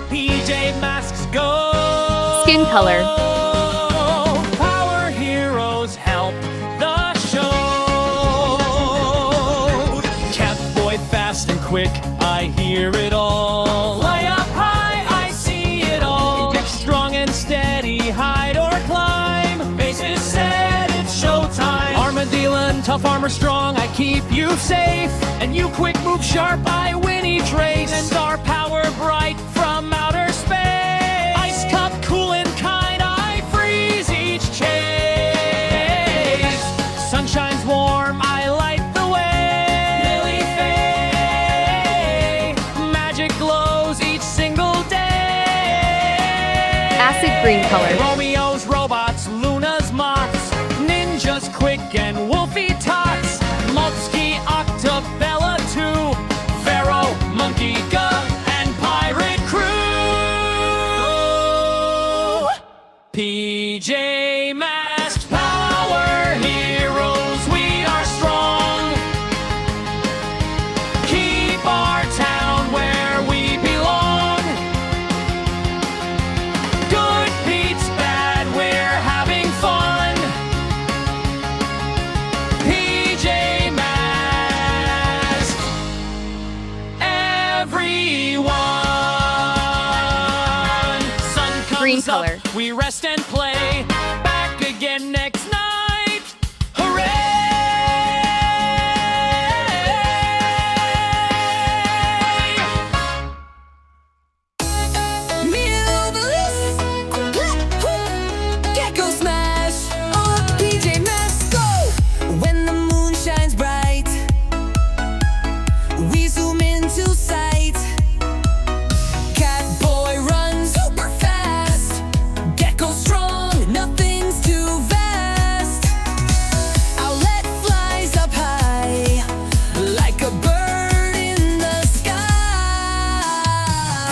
PJ Masks go. Skin color. Power heroes help the show. Catboy fast and quick, I hear it all. Fly up high, I see it all. Get strong and steady, hide or climb. Faces set, it's showtime. Armadillo, tough armor strong, I keep you safe. And you quick move sharp, I win each race. And our power bright from outer space. Ice cup cool and kind, I freeze each chase. Sun shines warm, I light the way. Lily Faye, magic glows each single day. Acid green color. Romeo's robots, Luna's moths, ninjas quick and wolfy tots. Moltsky, Octabella too, Pharaoh, Monkey, Gug, and Pirate Crew. PJ Masks, power heroes, we are strong. Keep our town where we belong. Good beats bad, we're having fun. PJ Masks, everyone. Sun comes Green up, color. we rest and play. Back again next night. Hooray! Gekko smash! Oh, PJ Masks go! When the moon shines bright, we zoom into sight. Catboy runs super fast. Gekko strong, nothing's too vast. Owlette flies up high, like a bird in the sky.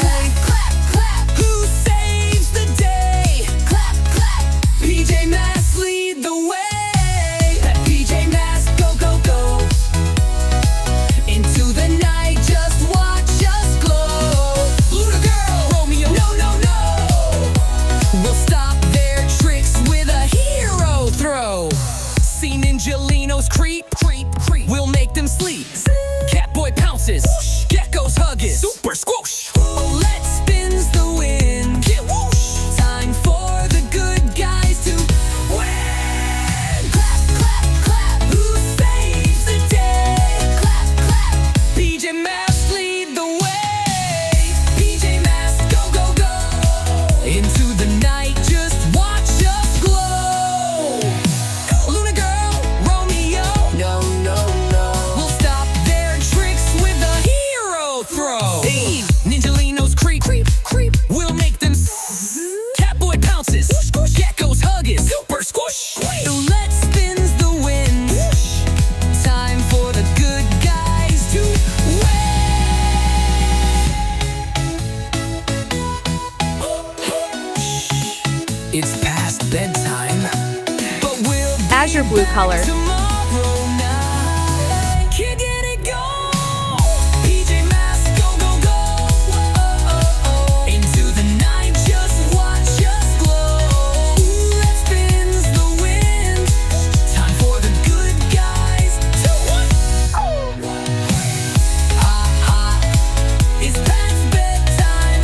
Clap, clap, clap, who saves the day? Clap, clap, PJ Masks lead the way. Let PJ Masks go, go, go. Into the night, just watch us glow. Luna girl, Romeo, no, no, no. We'll stop their tricks with a hero throw. See Ninjalinos creep, creep, creep. We'll make them sleep. Catboy pounces, Gekko's hug is super squoosh. Owlette spins the wind, get whoosh. Time for the good guys to win. Clap, clap, clap, who saves the day? Clap, clap, PJ Masks lead the way. PJ Masks go, go, go. Into the night, just watch us glow. Luna girl, Romeo, no, no, no. We'll stop their tricks with a hero throw. Hey, Ninjalinos creep, creep, creep. We'll make them Catboy pounces, Gekko's hug is super squish. Owlette spins the wind. Time for the good guys to win. It's past bedtime, but we'll be Azure blue back color. tomorrow night. Can't get it go. PJ Masks go, go, go. Into the night, just watch us glow. Owlette spins the wind. Time for the good guys to win. It's past bedtime,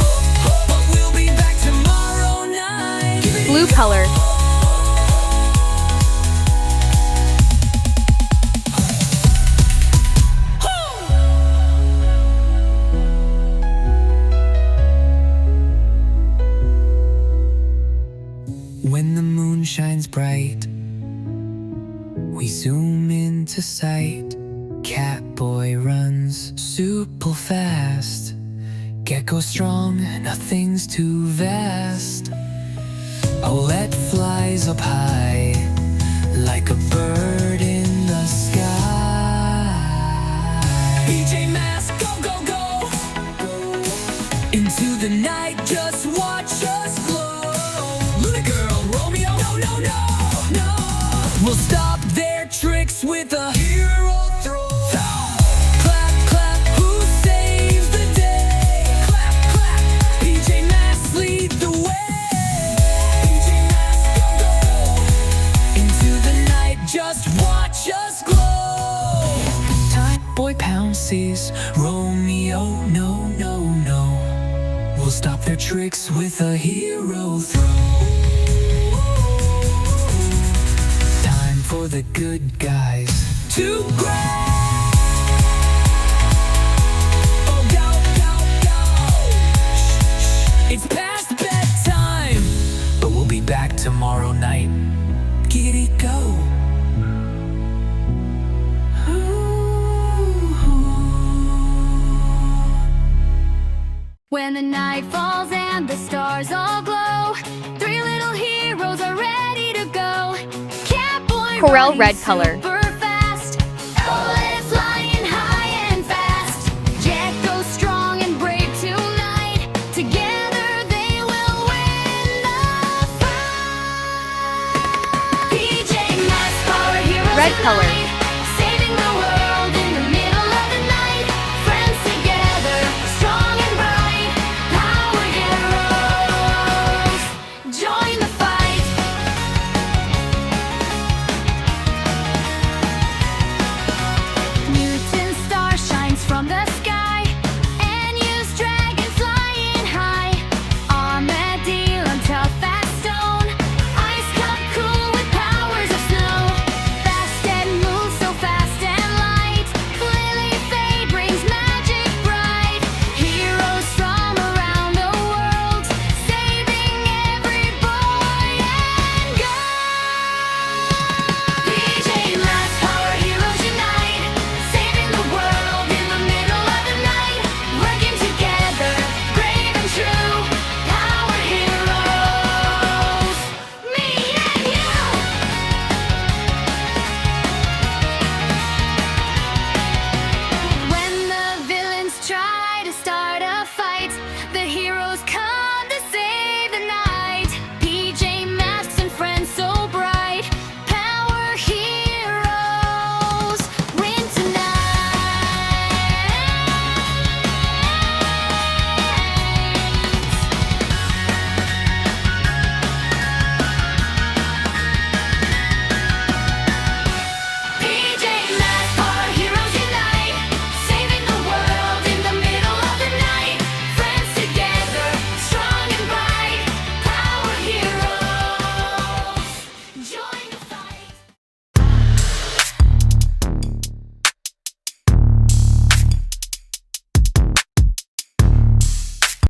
but we'll be back tomorrow night. Blue color. When the moon shines bright, we zoom into sight. Catboy runs super fast. Gekko strong, nothing's too vast. Owlette flies up high, like a bird in the sky. PJ Masks go, go, go. Into the night, just watch us glow. Luna girl, Romeo, no, no, no, no. We'll stop their tricks with a hero throw. Clap, clap, who saves the day? Clap, clap, PJ Catboy pounces, Romeo, no, no, no. We'll stop their tricks with a hero throw. Time for the good guys to grow. Oh, go, go, go. It's past bedtime, but we'll be back tomorrow night. Giddy go. When the night falls and the stars all glow, three little heroes are ready to go. Catboy Coral running red color. super fast, Owlette flying high and fast. Gekko strong and brave tonight. Together they will win the fight. PJ Masks, power heroes Red color. unite.